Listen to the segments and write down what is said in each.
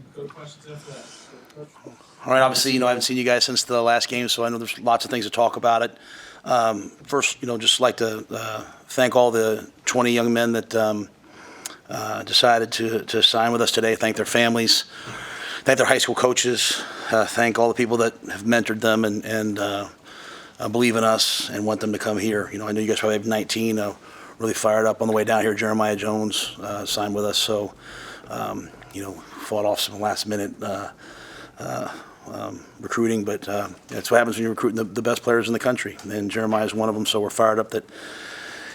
some good questions after that. All right, obviously, I haven't seen you guys since the last game, so I know there's lots of things to talk about it. First, just like to thank all the 20 young men that decided to sign with us today, thank their families, thank their high school coaches, thank all the people that have mentored them and believe in us and want them to come here. I know you guys probably have 19, really fired up on the way down here. Jeremiah Jones signed with us, so, fought off some last-minute recruiting, but that's what happens when you're recruiting the best players in the country, and Jeremiah is one of them, so we're fired up that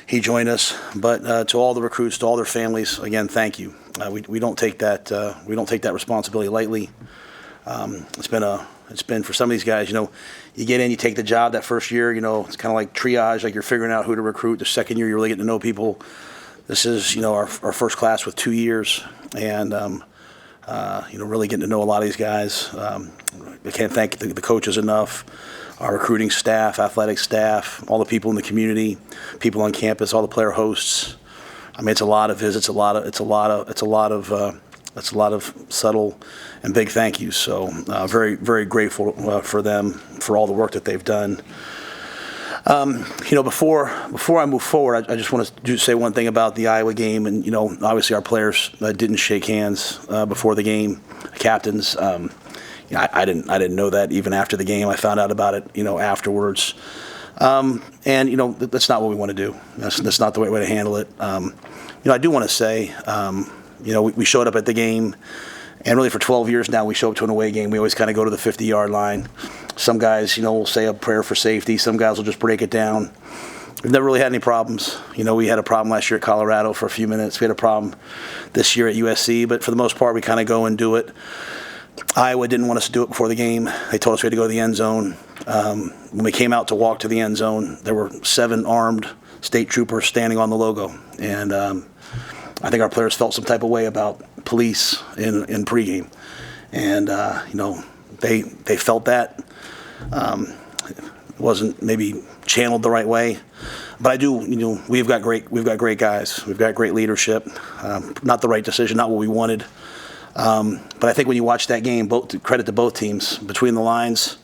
he joined us. But to all the recruits, to all their families, again, thank you. We don't take that responsibility lightly. It's been for some of these guys, you get in, you take the job that first year, it's kind of like triage, like you're figuring out who to recruit. The second year, you're really getting to know people. This is, our first class with 2 years, and really getting to know a lot of these guys. I can't thank the coaches enough, our recruiting staff, athletic staff, all the people in the community, people on campus, all the player hosts. I mean, it's a lot of visits, it's a lot of subtle and big thank yous. So very, very grateful for them for all the work that they've done. Before I move forward, I just want to say one thing about the Iowa game, and obviously our players didn't shake hands before the game, captains. I didn't know that even after the game. I found out about it, afterwards. And that's not what we want to do. That's not the way to handle it. I do want to say, we showed up at the game, and really for 12 years now, we show up to an away game. We always kind of go to the 50-yard line. Some guys, will say a prayer for safety. Some guys will just break it down. We've never really had any problems. We had a problem last year at Colorado for a few minutes. We had a problem this year at USC, but for the most part, we kind of go and do it. Iowa didn't want us to do it before the game. They told us we had to go to the end zone. When we came out to walk to the end zone, there were 7 armed state troopers standing on the logo. And I think our players felt some type of way about police in pregame. And, they felt that. It wasn't maybe channeled the right way. But I do, we've got great guys. We've got great leadership. Not the right decision, not what we wanted. But I think when you watch that game, credit to both teams, between the lines,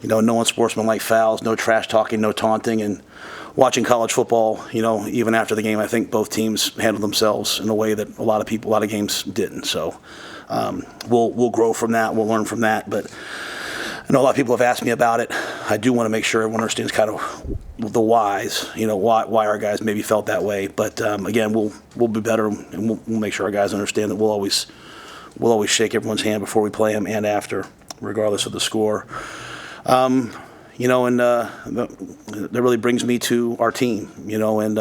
no unsportsmanlike fouls, no trash talking, no taunting, and watching college football, even after the game, I think both teams handled themselves in a way that a lot of games didn't. So we'll grow from that, we'll learn from that. But I know a lot of people have asked me about it. I do want to make sure everyone understands kind of the whys, why our guys maybe felt that way. But again, we'll be better, and we'll make sure our guys understand that we'll always shake everyone's hand before we play them and after, regardless of the score. And that really brings me to our team, and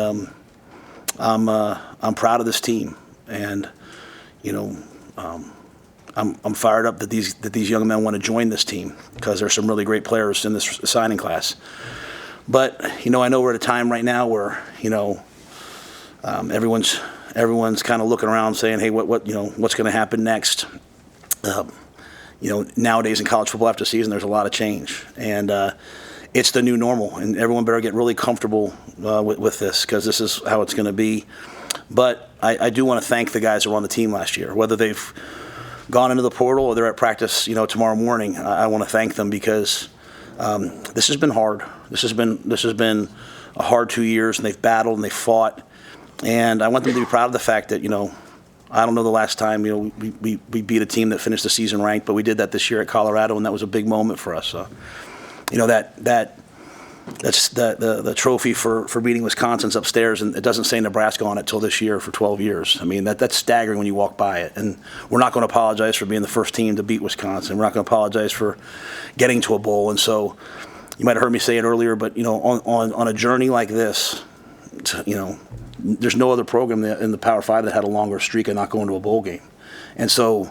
I'm proud of this team, and I'm fired up that these young men want to join this team because there's some really great players in this signing class. But I know we're at a time right now where everyone's kind of looking around saying, hey, what's going to happen next? Nowadays in college football after season, there's a lot of change, and it's the new normal, and everyone better get really comfortable with this because this is how it's going to be. But I do want to thank the guys who were on the team last year, whether they've gone into the portal or they're at practice, tomorrow morning. I want to thank them because this has been hard. This has been a hard 2 years, and they've battled and they've fought. And I want them to be proud of the fact that, I don't know the last time, we beat a team that finished the season ranked, but we did that this year at Colorado, and that was a big moment for us. That's the trophy for beating Wisconsin's upstairs, and it doesn't say Nebraska on it till this year for 12 years. I mean, that's staggering when you walk by it. And we're not going to apologize for being the first team to beat Wisconsin. We're not going to apologize for getting to a bowl. And so you might have heard me say it earlier, but, on a journey like this, there's no other program in the Power 5 that had a longer streak of not going to a bowl game. And so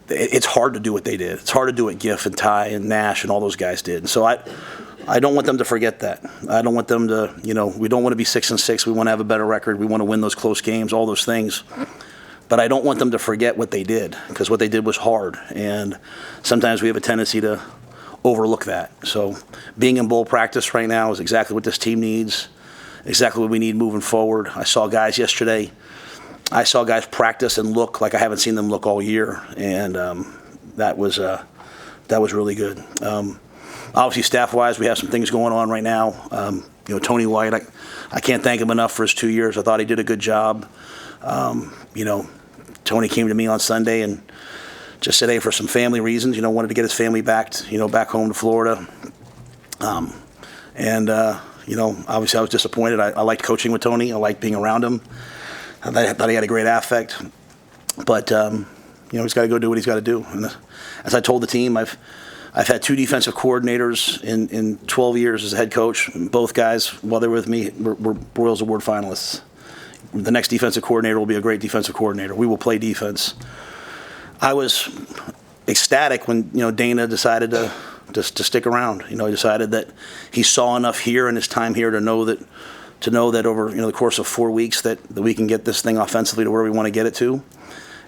it's hard to do what they did. It's hard to do what Giff and Ty and Nash and all those guys did. And so I don't want them to forget that. I don't want them to, we don't want to be 6-6. We want to have a better record. We want to win those close games, all those things. But I don't want them to forget what they did, because what they did was hard. And sometimes we have a tendency to overlook that. So being in bowl practice right now is exactly what this team needs, exactly what we need moving forward. I saw guys yesterday I saw guys practice and look like I haven't seen them look all year, and that was really good. Obviously, staff-wise, we have some things going on right now. Tony White, I can't thank him enough for his 2 years. I thought he did a good job. Tony came to me on Sunday and just said, hey, for some family reasons, wanted to get his family back home to Florida. Obviously I was disappointed. I liked coaching with Tony. I liked being around him. I thought he had a great affect. But, he's got to go do what he's got to do. And as I told the team, I've had 2 defensive coordinators in 12 years as a head coach. Both guys, while they were with me, were Broyles Award finalists. The next defensive coordinator will be a great defensive coordinator. We will play defense. I was ecstatic when Dana decided to stick around. He decided that he saw enough here in his time here to know that over the course of 4 weeks that we can get this thing offensively to where we want to get it to.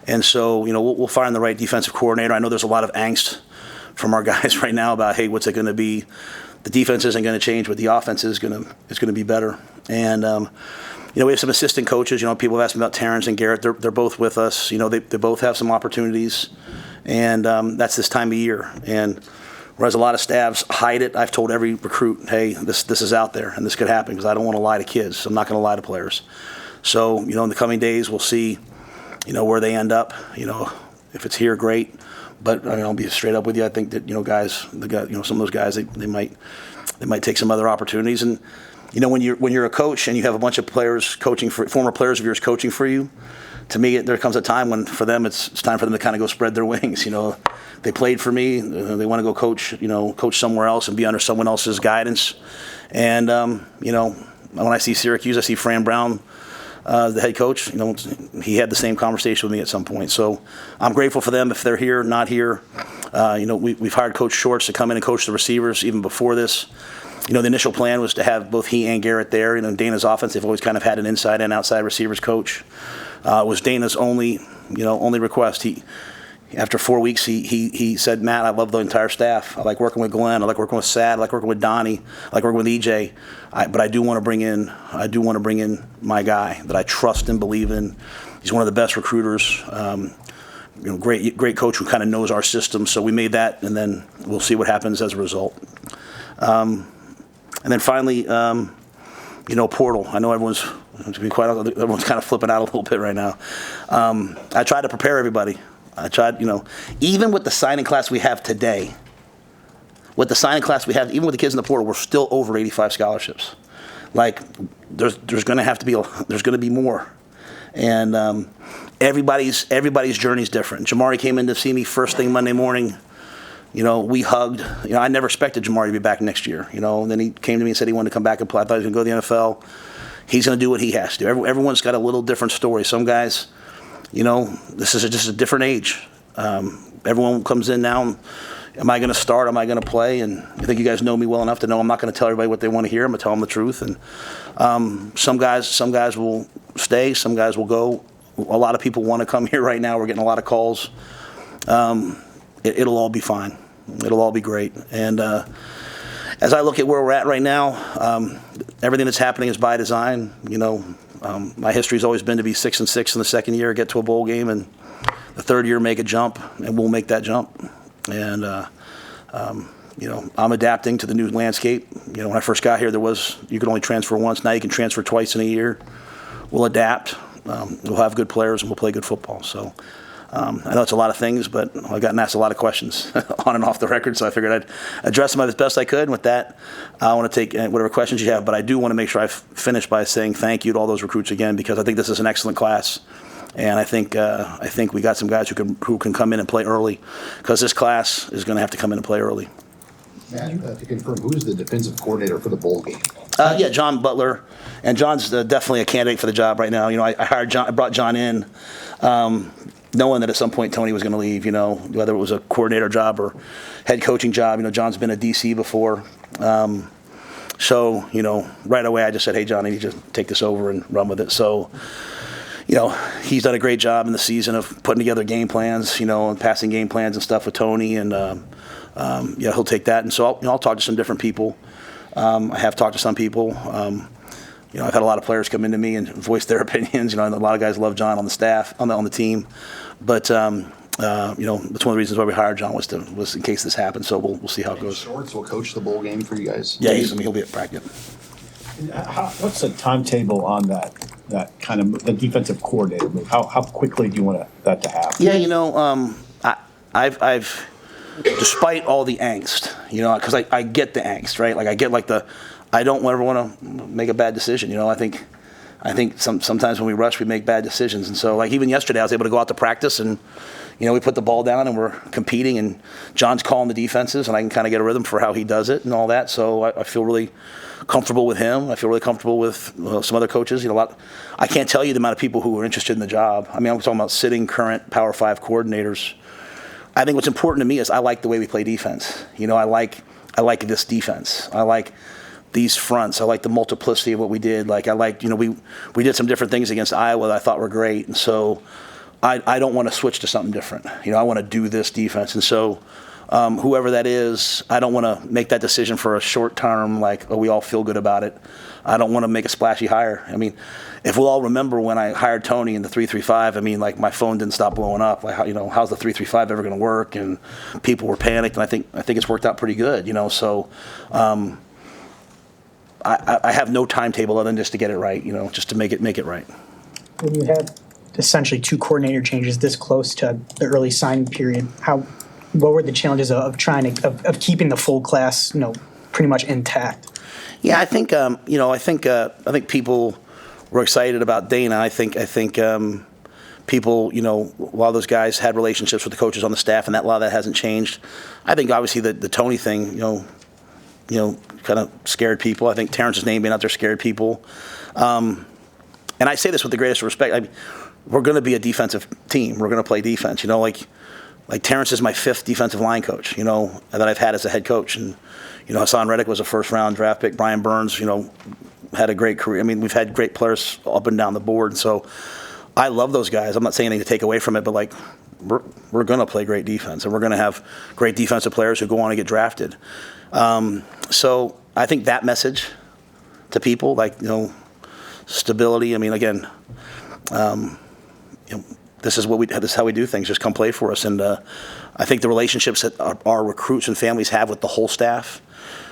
And so we'll find the right defensive coordinator. I know there's a lot of angst from our guys right now about, hey, what's it going to be? The defense isn't going to change, but the offense is going to be better. And we have some assistant coaches. People have asked me about Terrence and Garrett. They're both with us. They both have some opportunities, and that's this time of year. And whereas a lot of staffs hide it, I've told every recruit, hey, this is out there, and this could happen because I don't want to lie to kids. I'm not going to lie to players. So in the coming days, we'll see where they end up. If it's here, great. But I'll be straight up with you. I think that some of those guys they might take some other opportunities. And when you're a coach and you have a bunch of players coaching former players of yours coaching for you, to me there comes a time when for them it's time for them to kind of go spread their wings. They played for me. They want to go coach somewhere else and be under someone else's guidance. And when I see Syracuse, I see Fran Brown, the head coach. He had the same conversation with me at some point. So I'm grateful for them if they're here, not here. We've hired Coach Shorts to come in and coach the receivers even before this. The initial plan was to have both he and Garrett there. Dana's offense, they've always kind of had an inside and outside receivers coach. It was Dana's only request. After 4 weeks, he said, Matt, I love the entire staff. I like working with Glenn. I like working with Sad. I like working with Donnie. I like working with EJ. But I do want to bring in my guy that I trust and believe in. He's one of the best recruiters. Great coach who kind of knows our system. So we made that, and then we'll see what happens as a result. And then finally, portal. I know everyone's kind of flipping out a little bit right now. I tried to prepare everybody. I tried, even with the signing class we have today, even with the kids in the portal, we're still over 85 scholarships. Like, there's going to be more. And everybody's journey is different. Jamari came in to see me first thing Monday morning. We hugged. I never expected Jamari to be back next year. And then he came to me and said he wanted to come back and play. I thought he was going to go to the NFL. He's going to do what he has to. Everyone's got a little different story. Some guys, this is just a different age. Everyone comes in now. Am I going to start? Am I going to play? And I think you guys know me well enough to know I'm not going to tell everybody what they want to hear. I'm going to tell them the truth. And some guys will stay. Some guys will go. A lot of people want to come here right now. We're getting a lot of calls. It'll all be fine. It'll all be great. And as I look at where we're at right now, everything that's happening is by design. My history's always been to be 6-6 in the second year, get to a bowl game, and the third year make a jump, and we'll make that jump. And I'm adapting to the new landscape. When I first got here, you could only transfer once. Now you can transfer twice in a year. We'll adapt. We'll have good players, and we'll play good football. So. I know it's a lot of things, but I've gotten asked a lot of questions on and off the record, so I figured I'd address them as best I could. And with that, I want to take whatever questions you have, but I do want to make sure I finish by saying thank you to all those recruits again, because I think this is an excellent class, and I think we got some guys who can come in and play early, because this class is going to have to come in and play early. Matt, to confirm, who's the defensive coordinator for the bowl game? John Butler, and John's definitely a candidate for the job right now. I brought John in. Knowing that at some point Tony was going to leave, whether it was a coordinator job or head coaching job. John's been a DC before. So, right away I just said, hey, John, I need you to take this over and run with it. So, he's done a great job in the season of putting together game plans, and passing game plans and stuff with Tony. And, he'll take that. And so I'll talk to some different people. I have talked to some people. I've had a lot of players come into me and voice their opinions. And a lot of guys love John on the staff, on the team. But that's one of the reasons why we hired John was in case this happens. So we'll see how it goes. Shorts will coach the bowl game for you guys. Yeah, he'll be at practice. What's the timetable on that kind of the defensive coordinator move? How quickly do you want that to happen? Yeah, I've despite all the angst, because I get the angst, right? Like I get I don't ever want to make a bad decision. I think sometimes when we rush, we make bad decisions. And so, even yesterday, I was able to go out to practice and, we put the ball down and we're competing and John's calling the defenses and I can kind of get a rhythm for how he does it and all that. So I feel really comfortable with him. I feel really comfortable with some other coaches. I can't tell you the amount of people who are interested in the job. I mean, I'm talking about sitting current Power 5 coordinators. I think what's important to me is I like the way we play defense. I like this defense. I like these fronts. I like the multiplicity of what we did. We did some different things against Iowa that I thought were great. And so I don't want to switch to something different. I want to do this defense. And so whoever that is, I don't want to make that decision for a short term, we all feel good about it. I don't want to make a splashy hire. I mean, if we'll all remember when I hired Tony in the 3-3-5, my phone didn't stop blowing up. How's the 3-3-5 ever going to work? And people were panicked, and I think it's worked out pretty good. So I have no timetable other than just to get it right. Just to make it right. When you have essentially 2 coordinator changes this close to the early signing period, what were the challenges of trying to of keeping the full class, pretty much intact? Yeah, I think I think people were excited about Dana. I think people, while those guys had relationships with the coaches on the staff, and a lot of that hasn't changed. I think obviously the Tony thing, kind of scared people. I think Terrence's name being out there scared people. And I say this with the greatest respect. We're going to be a defensive team. We're going to play defense. Like Terrence is my 5th defensive line coach, that I've had as a head coach. And, Hassan Reddick was a first-round draft pick. Brian Burns, had a great career. I mean, we've had great players up and down the board. And so I love those guys. I'm not saying anything to take away from it, but, we're going to play great defense. And we're going to have great defensive players who go on to get drafted. So I think that message to people, stability. I mean, again, this is how we do things. Just come play for us. And I think the relationships that our recruits and families have with the whole staff,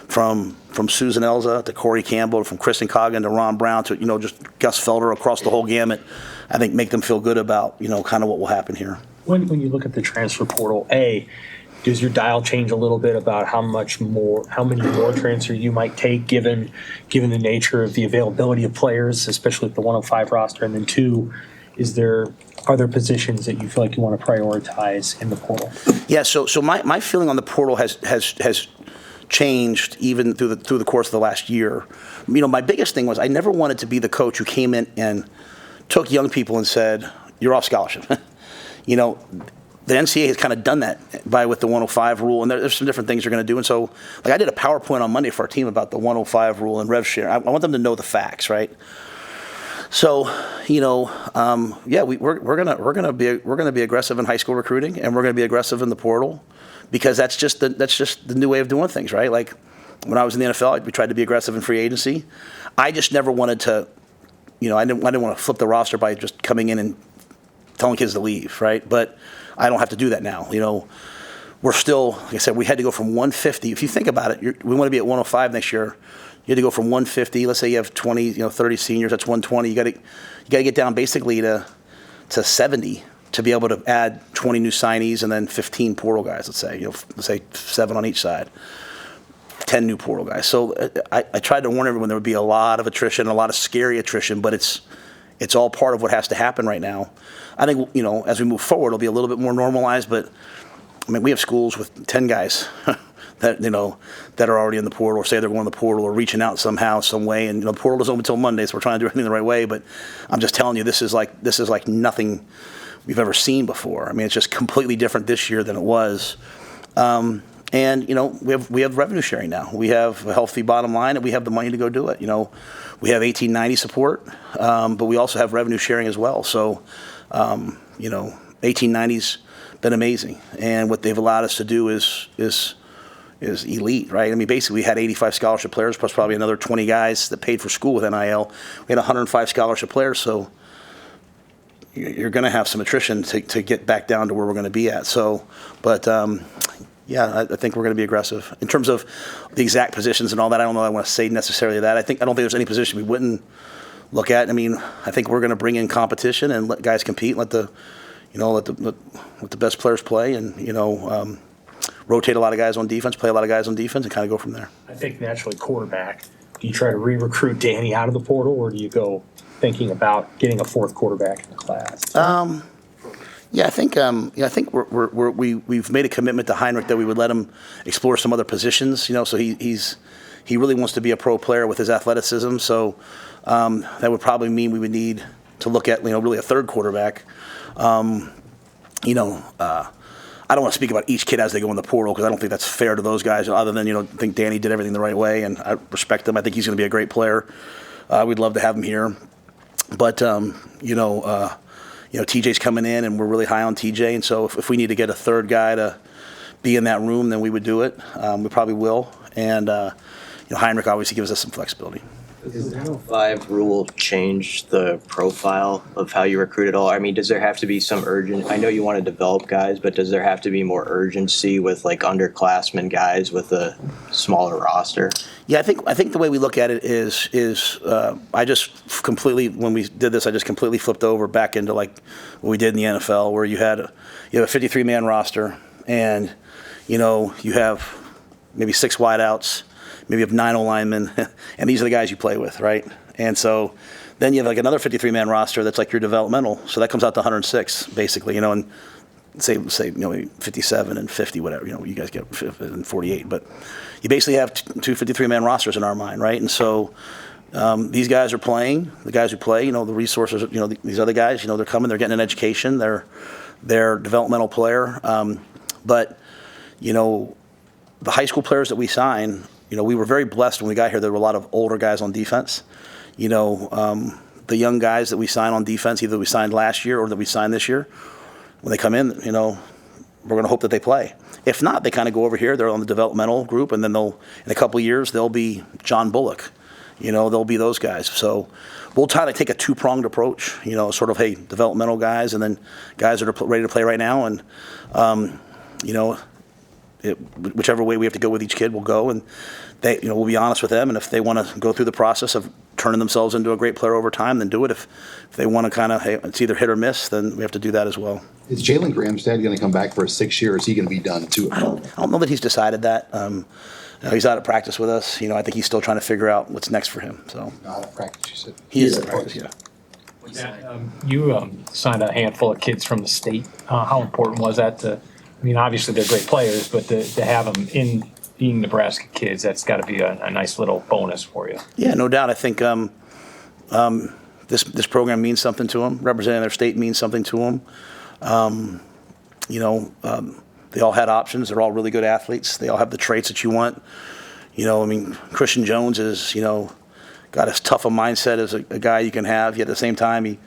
from Susan Elza to Corey Campbell, from Kristen Coggan to Ron Brown to just Gus Felder across the whole gamut, I think make them feel good about kind of what will happen here. When you look at the transfer portal, does your dial change a little bit about how many more transfers you might take given the nature of the availability of players, especially with the 105 roster? And then 2, are there positions that you feel like you want to prioritize in the portal? Yeah, so my feeling on the portal has changed even through the course of the last year. My biggest thing was I never wanted to be the coach who came in and took young people and said, "You're off scholarship." The NCAA has kind of done that with the 105 rule, and there's some different things they're going to do. And so, I did a PowerPoint on Monday for our team about the 105 rule and rev share. I want them to know the facts, right? So, we're gonna be aggressive in high school recruiting, and we're gonna be aggressive in the portal, because that's just the new way of doing things, right? Like when I was in the NFL, we tried to be aggressive in free agency. I just never wanted to, I didn't want to flip the roster by just coming in and telling kids to leave, right? But I don't have to do that now. We're still, like I said, we had to go from 150. If you think about it, we want to be at 105 next year. You had to go from 150. Let's say you have 20, 30 seniors. That's 120. You got to get down basically to 70 to be able to add 20 new signees and then 15 portal guys. Let's say 7 on each side, 10 new portal guys. So I tried to warn everyone there would be a lot of attrition, a lot of scary attrition, but it's all part of what has to happen right now. I think as we move forward, it'll be a little bit more normalized. But I mean, we have schools with 10 guys that are already in the portal, or say they're going to the portal, or reaching out somehow, some way. And the portal doesn't open until Monday, so we're trying to do everything the right way. But I'm just telling you, this is like nothing we've ever seen before. I mean, it's just completely different this year than it was. And we have revenue sharing now. We have a healthy bottom line, and we have the money to go do it. We have 1890 support, but we also have revenue sharing as well. So 1890's been amazing, and what they've allowed us to do is is elite, right? I mean, basically we had 85 scholarship players plus probably another 20 guys that paid for school with NIL. We had 105 scholarship players, so you're going to have some attrition to get back down to where we're going to be at. So, but yeah, I think we're going to be aggressive in terms of the exact positions and all that. I don't know. I want to say necessarily that. I don't think there's any position we wouldn't look at. I mean, I think we're going to bring in competition and let guys compete. Let the best players play, and rotate a lot of guys on defense, play a lot of guys on defense, and kind of go from there. I think naturally quarterback. Do you try to re-recruit Danny out of the portal, or do you go thinking about getting a fourth quarterback in the class? Yeah, I think we've made a commitment to Heinrich that we would let him explore some other positions. So he really wants to be a pro player with his athleticism. So that would probably mean we would need to look at really a third quarterback. I don't want to speak about each kid as they go in the portal because I don't think that's fair to those guys. Other than I think Danny did everything the right way, and I respect him. I think he's going to be a great player. We'd love to have him here, but TJ's coming in, and we're really high on TJ. And so if we need to get a third guy to be in that room, then we would do it. We probably will. And Heinrich obviously gives us some flexibility. Does the 105 rule change the profile of how you recruit at all? I mean, does there have to be some urgent? I know you want to develop guys, but does there have to be more urgency with like underclassmen guys with a smaller roster? Yeah, I think the way we look at it is I just completely, when we did this, I just completely flipped over back into like what we did in the NFL, where you have a 53-man roster, and you have maybe 6 wideouts. Maybe you have 9 O-linemen, and these are the guys you play with, right? And so then you have like another 53-man roster that's like your developmental. So that comes out to 106, basically, and say 57 and 50, whatever, you guys get 48. But you basically have two 53-man rosters in our mind, right? And so these guys are playing. The guys who play, the resources, these other guys, they're coming, they're getting an education, they're developmental player. But, the high school players that we sign, we were very blessed when we got here. There were a lot of older guys on defense. The young guys that we sign on defense, either we signed last year or that we signed this year, when they come in, we're going to hope that they play. If not, they kind of go over here. They're on the developmental group, and then in a couple of years, they'll be John Bullock. They'll be those guys. So we'll try to take a two-pronged approach, sort of, hey, developmental guys and then guys that are ready to play right now. And, whichever way we have to go with each kid, we'll go, and we'll be honest with them. And if they want to go through the process of turning themselves into a great player over time, then do it. If they want to kind of, hey, it's either hit or miss, then we have to do that as well. Is Jalen Gramstad going to come back for a 6th year, or is he going to be done too? I don't know that he's decided that. He's out of practice with us. I think he's still trying to figure out what's next for him. So Out of practice, you said. he is out of practice, yeah. You signed a handful of kids from the state. How important was that obviously they're great players, but to have them in being Nebraska kids, that's got to be a nice little bonus for you. Yeah, no doubt. I think this program means something to them. Representing their state means something to them. They all had options. They're all really good athletes. They all have the traits that you want. Christian Jones is, got as tough a mindset as a guy you can have. Yet at the same time, he,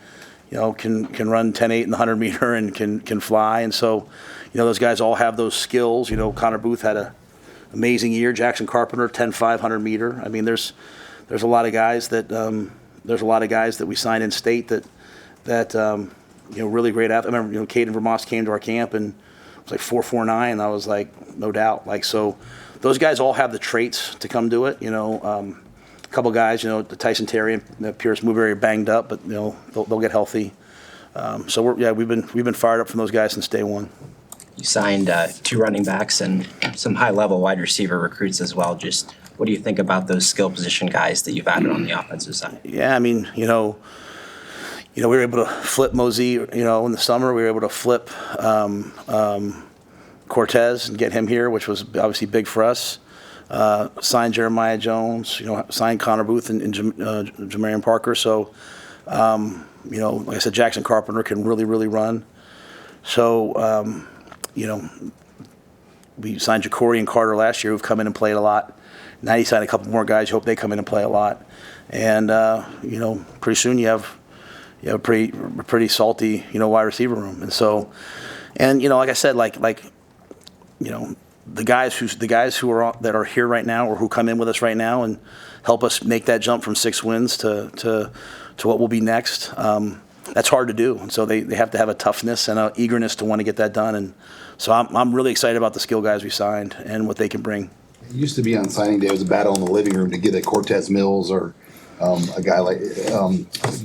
can run 10.8 in the 100-meter and can fly. And so, those guys all have those skills. Connor Booth had an amazing year. Jackson Carpenter, 10.5 100-meter. I mean, there's a lot of guys that we signed in state that really great athletes. I remember, Caden Vermoss came to our camp and it was like 4.49. I was like, no doubt. So those guys all have the traits to come do it. A couple guys, Tyson Terry and Pierce Mooberry are banged up, but they'll get healthy. So we've been fired up from those guys since day one. You signed 2 running backs and some high-level wide receiver recruits as well. Just what do you think about those skill position guys that you've added on the offensive side? Yeah, we were able to flip Mosey, in the summer. We were able to flip Cortez and get him here, which was obviously big for us. Signed Jeremiah Jones, signed Connor Booth and Jamarian Parker. So, like I said, Jackson Carpenter can really, really run. So, we signed Ja'Cory and Carter last year, who've come in and played a lot. Now you signed a couple more guys. You hope they come in and play a lot. And, pretty soon you have a pretty salty, wide receiver room. And so, like I said, the guys that are here right now or who come in with us right now and help us make that jump from 6 wins to what will be next. That's hard to do, and so they have to have a toughness and an eagerness to want to get that done. And so I'm really excited about the skill guys we signed and what they can bring. It used to be on signing day, it was a battle in the living room to get a Cortez Mills or a guy like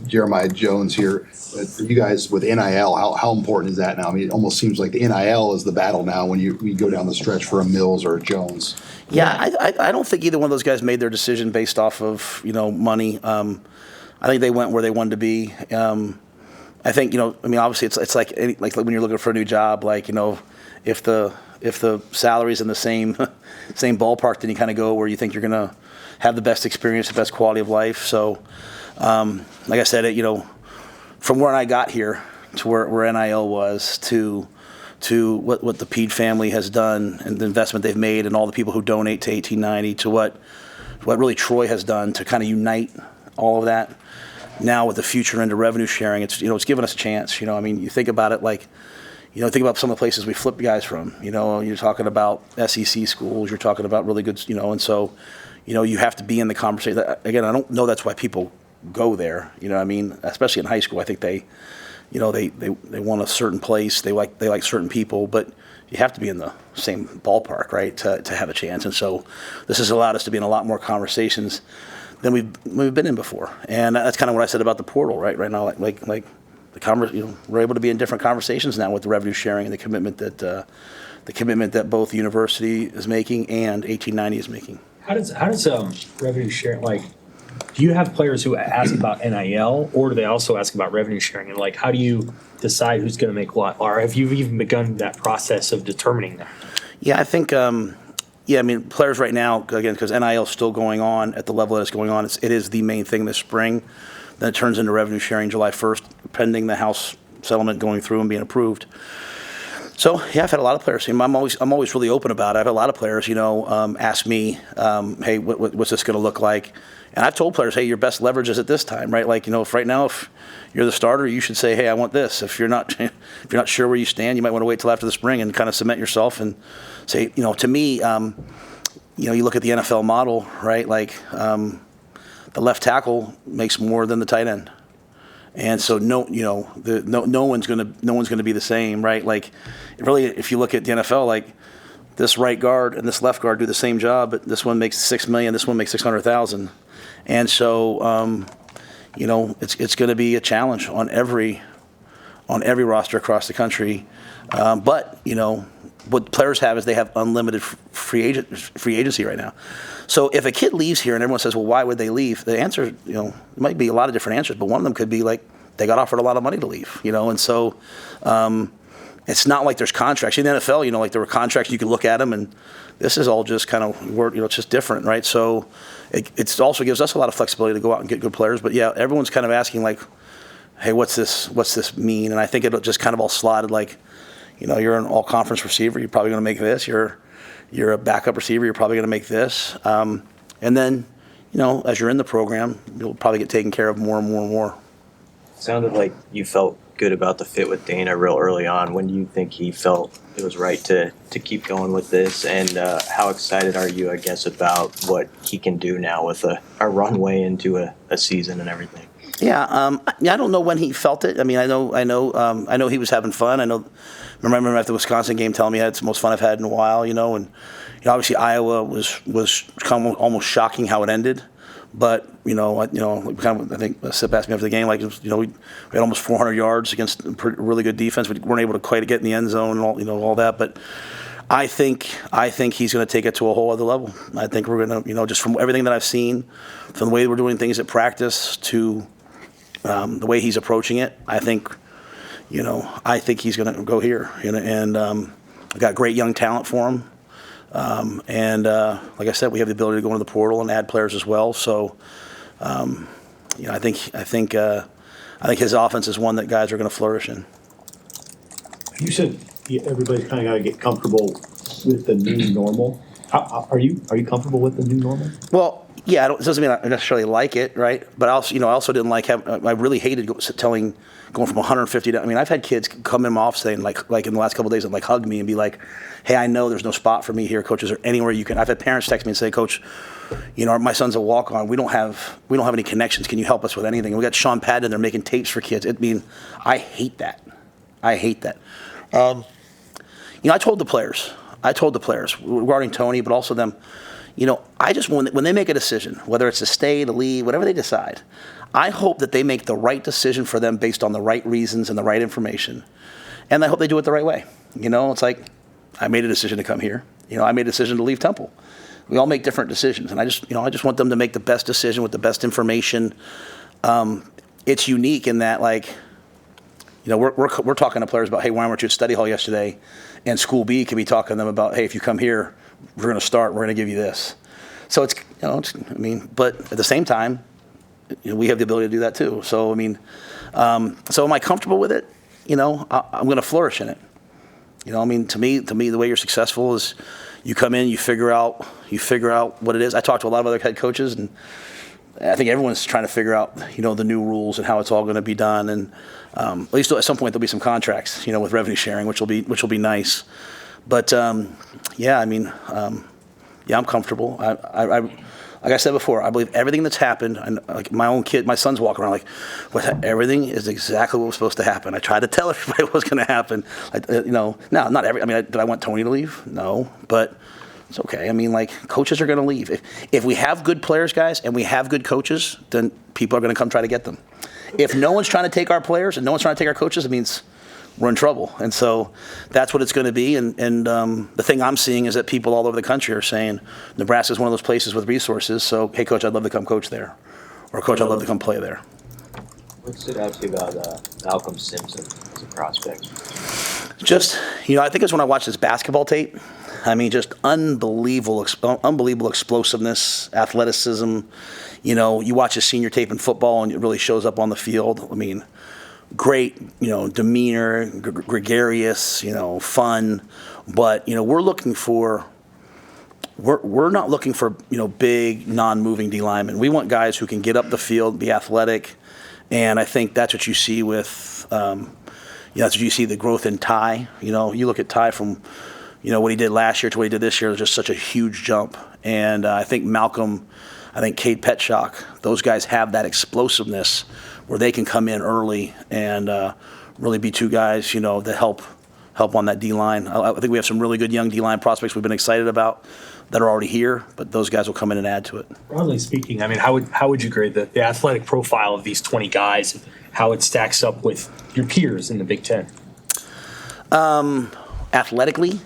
Jeremiah Jones here. But for you guys with NIL, how important is that now? I mean, it almost seems like the NIL is the battle now when we go down the stretch for a Mills or a Jones. Yeah, I don't think either one of those guys made their decision based off of money. I think they went where they wanted to be. I think obviously it's like when you're looking for a new job, if the salary's in the same ballpark, then you kind of go where you think you're gonna have the best experience, the best quality of life. So, like I said, from where I got here to where NIL was to what the Pede family has done and the investment they've made and all the people who donate to 1890 to what really Troy has done to kind of unite all of that. Now with the future into revenue sharing, it's given us a chance. You think about it think about some of the places we flip guys from. You're talking about SEC schools, you're talking about really good, and so you have to be in the conversation. Again, I don't know that's why people go there. Especially in high school, I think they want a certain place, they like certain people, but you have to be in the same ballpark, right, to have a chance. And so this has allowed us to be in a lot more conversations than we've been in before. And that's kind of what I said about the portal, right? Right now, like we're able to be in different conversations now with the revenue sharing and the commitment that both the university is making and 1890 is making. How does revenue sharing, do you have players who ask about NIL, or do they also ask about revenue sharing? And how do you decide who's going to make what? Or have you even begun that process of determining that? Yeah, I think players right now, again, because NIL is still going on at the level that it's going on, it is the main thing this spring. Then it turns into revenue sharing July 1st, pending the House settlement going through and being approved. So yeah, I've had a lot of players. I'm always really open about it. I've had a lot of players, ask me, hey, what's this going to look like? And I've told players, hey, your best leverage is at this time, right? If right now, if you're the starter, you should say, hey, I want this. If you're not sure where you stand, you might want to wait till after the spring and kind of cement yourself and say, to me, you look at the NFL model, right? The left tackle makes more than the tight end, and so no one's gonna be the same, right? Really, if you look at the NFL, this right guard and this left guard do the same job, but this one makes $6 million, this one makes $600,000, and so it's going to be a challenge on every roster across the country, but what players have is they have unlimited free agency right now. So if a kid leaves here and everyone says, well, why would they leave? The answer, it might be a lot of different answers, but one of them could be they got offered a lot of money to leave, and so it's not like there's contracts. In the NFL, there were contracts, you could look at them, and this is all just kind of, it's just different, right? So it also gives us a lot of flexibility to go out and get good players. But yeah, everyone's kind of asking hey, what's this mean? And I think it just kind of all slotted you're an all-conference receiver, you're probably going to make this. You're a backup receiver, you're probably going to make this. And then, as you're in the program, you'll probably get taken care of more and more and more. Sounded like you felt good about the fit with Dana real early on. When do you think he felt it was right to keep going with this? And how excited are you, I guess, about what he can do now with a runway into a season and everything? Yeah, I don't know when he felt it. I know he was having fun. I remember after the Wisconsin game telling me it's the most fun I've had in a while, and obviously Iowa was kind of almost shocking how it ended. But I think Sip asked me after the game, we had almost 400 yards against a really good defense. We weren't able to quite get in the end zone and all that. But I think he's going to take it to a whole other level. I think we're going to, just from everything that I've seen, from the way we're doing things at practice to the way he's approaching it, I think he's going to go here. And I've got great young talent for him. And like I said, we have the ability to go into the portal and add players as well. So, I think his offense is one that guys are going to flourish in. You said everybody's kind of got to get comfortable with the new normal. Are you comfortable with the new normal? Well, yeah, it doesn't mean I necessarily like it, right? But I also didn't like I really hated going from 150 to. I mean, I've had kids come in my office saying like in the last couple of days and like hug me and be like, "Hey, I know there's no spot for me here, coach. Is there anywhere you can?" I've had parents text me and say, "Coach, my son's a walk-on. We don't have any connections. Can you help us with anything?" And we got Sean Patton in there making tapes for kids. I hate that. I hate that. I told the players regarding Tony, but also them. I just when they make a decision, whether it's to stay, to leave, whatever they decide, I hope that they make the right decision for them based on the right reasons and the right information, and I hope they do it the right way. It's like I made a decision to come here. I made a decision to leave Temple. We all make different decisions, and I just want them to make the best decision with the best information. It's unique in that we're talking to players about, hey, why weren't you at study hall yesterday? And School B could be talking to them about, hey, if you come here, we're going to start. We're going to give you this. So but at the same time, we have the ability to do that too. So so am I comfortable with it? I'm going to flourish in it. To me, the way you're successful is you come in, you figure out what it is. I talk to a lot of other head coaches, and I think everyone's trying to figure out, the new rules and how it's all going to be done. And at least at some point there'll be some contracts, with revenue sharing, which will be nice. But I'm comfortable. Like I said before, I believe everything that's happened. And like my son's walking around everything is exactly what was supposed to happen. I tried to tell everybody what was going to happen. Not every. Did I want Tony to leave? No, but it's okay. Coaches are going to leave. If we have good players, guys, and we have good coaches, then people are going to come try to get them. If no one's trying to take our players and no one's trying to take our coaches, it means we're in trouble. And so that's what it's going to be. And the thing I'm seeing is that people all over the country are saying Nebraska is one of those places with resources. So, hey, coach, I'd love to come coach there. Or, coach, I'd love to come play there. What stood out to you about Malcolm Simpson as a prospect? Just, I think it's when I watched his basketball tape. Just unbelievable explosiveness, athleticism. You watch his senior tape in football and it really shows up on the field. Great, demeanor, gregarious, fun. But, we're not looking for, big, non-moving D linemen. We want guys who can get up the field, be athletic. And I think that's what you see with, that's what you see the growth in Ty. You look at Ty from, what he did last year to what he did this year was just such a huge jump. And I think Malcolm, Cade Petschok, those guys have that explosiveness where they can come in early and really be two guys, that help on that D-line. I think we have some really good young D-line prospects we've been excited about that are already here, but those guys will come in and add to it. Broadly speaking, how would you grade the athletic profile of these 20 guys, how it stacks up with your peers in the Big Ten? Athletically?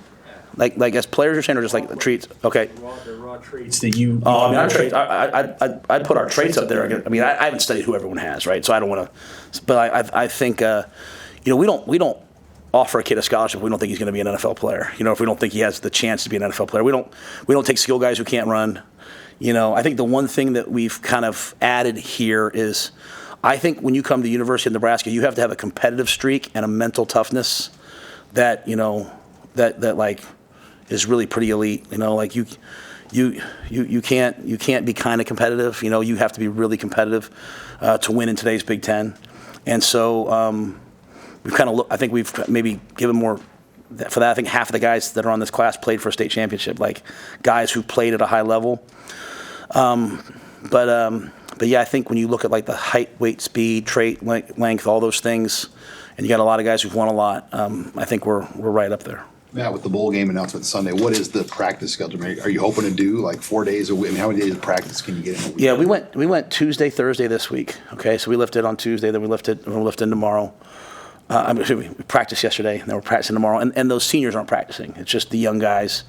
Like as players, you're saying, or just like the traits? Okay. The raw traits that you. I'd put our traits up there. I haven't studied who everyone has, right? So I don't want to. But I think, we don't offer a kid a scholarship if we don't think he's going to be an NFL player. If we don't think he has the chance to be an NFL player, we don't take skill guys who can't run. I think the one thing that we've kind of added here is, I think when you come to the University of Nebraska, you have to have a competitive streak and a mental toughness that that is really pretty elite. You can't be kind of competitive. You have to be really competitive to win in today's Big Ten. And so we've kind of I think we've maybe given more for that. I think half of the guys that are on this class played for a state championship, like guys who played at a high level. But yeah, I think when you look at the height, weight, speed, trait, length, all those things, and you got a lot of guys who've won a lot, I think we're right up there. Matt, with the bowl game announcement Sunday, what is the practice schedule? Are you hoping to do 4 days a week? How many days of practice can you get in a week? Yeah, we went Tuesday, Thursday this week. Okay, so we lifted on Tuesday, then we're lifting tomorrow. We practiced yesterday, and then we're practicing tomorrow. And those seniors aren't practicing. It's just the young guys.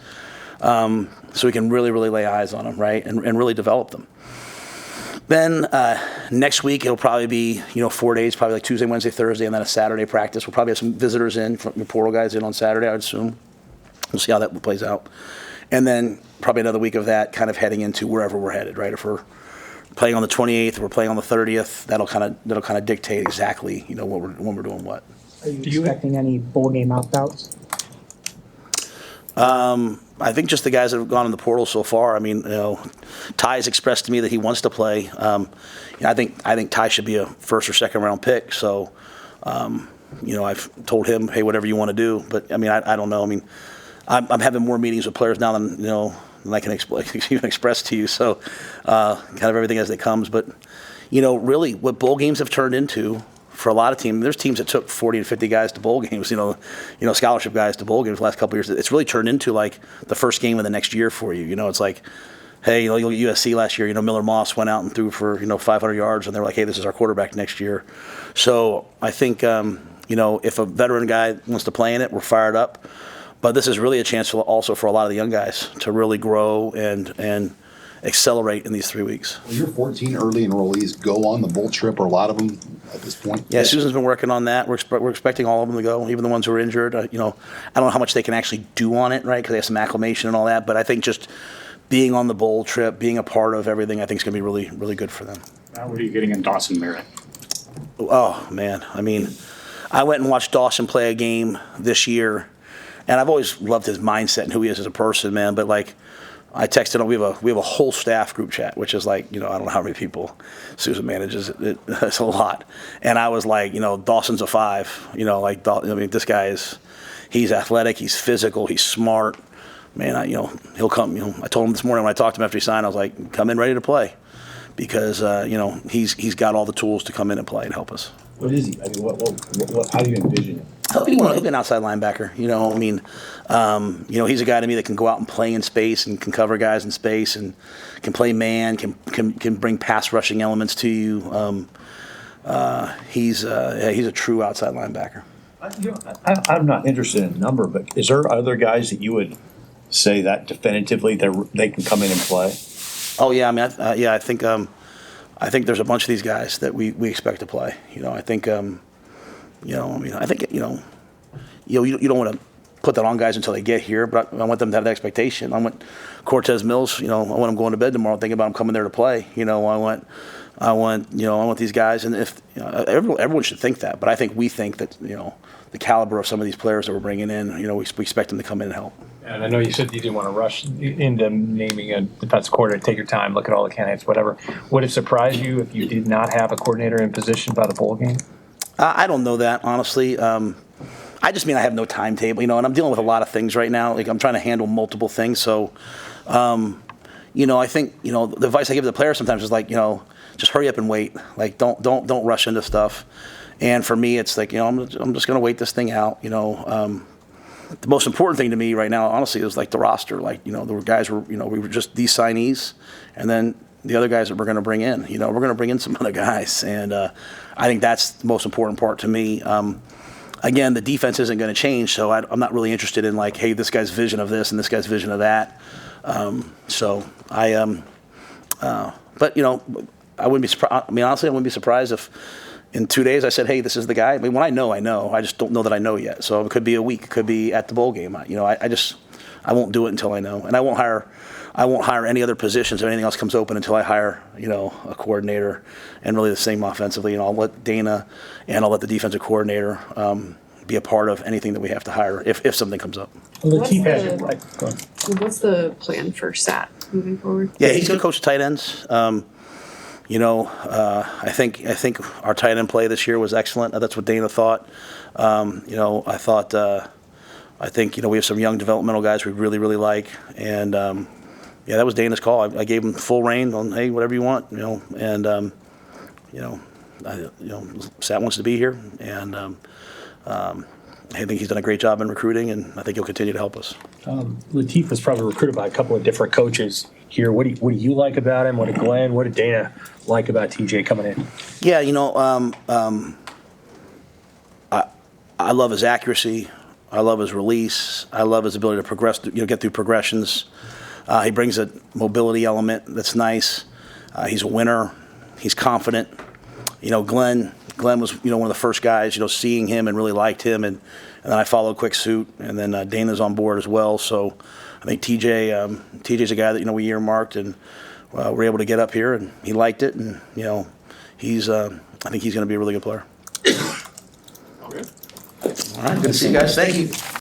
So we can really, really lay eyes on them, right, and really develop them. Then next week it'll probably be 4 days, probably Tuesday, Wednesday, Thursday, and then a Saturday practice. We'll probably have some visitors in, from the portal guys in on Saturday, I would assume. We'll see how that plays out, and then probably another week of that, kind of heading into wherever we're headed. Right, if we're playing on the 28th, or we're playing on the 30th, that'll kind of dictate exactly when we're doing what. Are you expecting any bowl game opt-outs? I think just the guys that have gone in the portal so far. I mean, Ty's expressed to me that he wants to play. I think Ty should be a first or second round pick. So, I've told him, hey, whatever you want to do. But I mean, I don't know. I mean, I'm having more meetings with players now than I can even express to you. So, kind of everything as it comes. But really, what bowl games have turned into. For a lot of teams, there's teams that took 40 and 50 guys to bowl games, scholarship guys to bowl games the last couple of years. It's really turned into like the first game of the next year for you. It's like, hey, look at USC last year. Miller Moss went out and threw for 500 yards, and they're like, hey, this is our quarterback next year. So I think if a veteran guy wants to play in it, we're fired up. But this is really a chance also for a lot of the young guys to really grow and accelerate in these 3 weeks. Will your 14 early enrollees go on the bowl trip, or a lot of them at this point? Yeah, Susan's been working on that. We're expecting all of them to go, even the ones who are injured. I don't know how much they can actually do on it, right, because they have some acclimation and all that. But I think just being on the bowl trip, being a part of everything, I think is going to be really, really good for them. What are you getting in Dawson Merritt? Oh, man. I mean, I went and watched Dawson play a game this year, and I've always loved his mindset and who he is as a person, man. But, I texted him. We have a whole staff group chat, which is I don't know how many people Susan manages. It's a lot. And I was like, Dawson's a 5. This guy he's athletic, he's physical, he's smart. Man, he'll come. I told him this morning when I talked to him after he signed, I was like, come in ready to play, because he's got all the tools to come in and play and help us. What is he? I mean, how do you envision it? He'll be an outside linebacker. He's a guy to me that can go out and play in space and can cover guys in space and can play man, can bring pass rushing elements to you. He's a true outside linebacker. I'm not interested in number, but is there other guys that you would say that definitively they can come in and play? Oh yeah, I mean, I think there's a bunch of these guys that we expect to play. I think. You don't want to put that on guys until they get here, but I want them to have the expectation. I want Cortez Mills, I want him going to bed tomorrow thinking about him coming there to play. I want these guys, and if everyone should think that, but I think we think that the caliber of some of these players that we're bringing in, we expect them to come in and help. And I know you said you didn't want to rush into naming a defensive coordinator. Take your time, look at all the candidates, whatever. Would it surprise you if you did not have a coordinator in position by the bowl game? I don't know that, honestly. I just mean I have no timetable, and I'm dealing with a lot of things right now. I'm trying to handle multiple things. So, I think, the advice I give to the players sometimes is just hurry up and wait. Don't rush into stuff. And for me, it's I'm just going to wait this thing out. The most important thing to me right now, honestly, is the roster. The guys were, we were just these signees, and then the other guys that we're going to bring in. We're going to bring in some other guys, and I think that's the most important part to me. Again, the defense isn't going to change, so I'm not really interested in hey, this guy's vision of this and this guy's vision of that. But I wouldn't be surprised. I mean, honestly, I wouldn't be surprised if in 2 days I said, hey, this is the guy. I mean, when I know. I just don't know that I know yet. So it could be a week. It could be at the bowl game. I won't do it until I know, and I won't hire any other positions or anything else comes open until I hire, a coordinator, and really the same offensively. I'll let Dana and I'll let the defensive coordinator be a part of anything that we have to hire if something comes up. What's the plan for Sat moving forward? Yeah, he's going to coach tight ends. I think our tight end play this year was excellent. That's what Dana thought. I think we have some young developmental guys we really, really like, and that was Dana's call. I gave him full reign on, hey, whatever you want, and Sat wants to be here, and I think he's done a great job in recruiting, and I think he'll continue to help us. Latif was probably recruited by a couple of different coaches here. What do you like about him? What did Glenn? What did Dana like about TJ coming in? Yeah, I love his accuracy. I love his release. I love his ability to progress, get through progressions. He brings a mobility element that's nice. He's a winner. He's confident. Glenn was, one of the first guys, seeing him and really liked him, and then I followed quick suit, and then Dana's on board as well. So I think TJ's a guy that we earmarked, and we're able to get up here, and he liked it, and he's I think he's going to be a really good player. All right, good to see you guys. Thank you.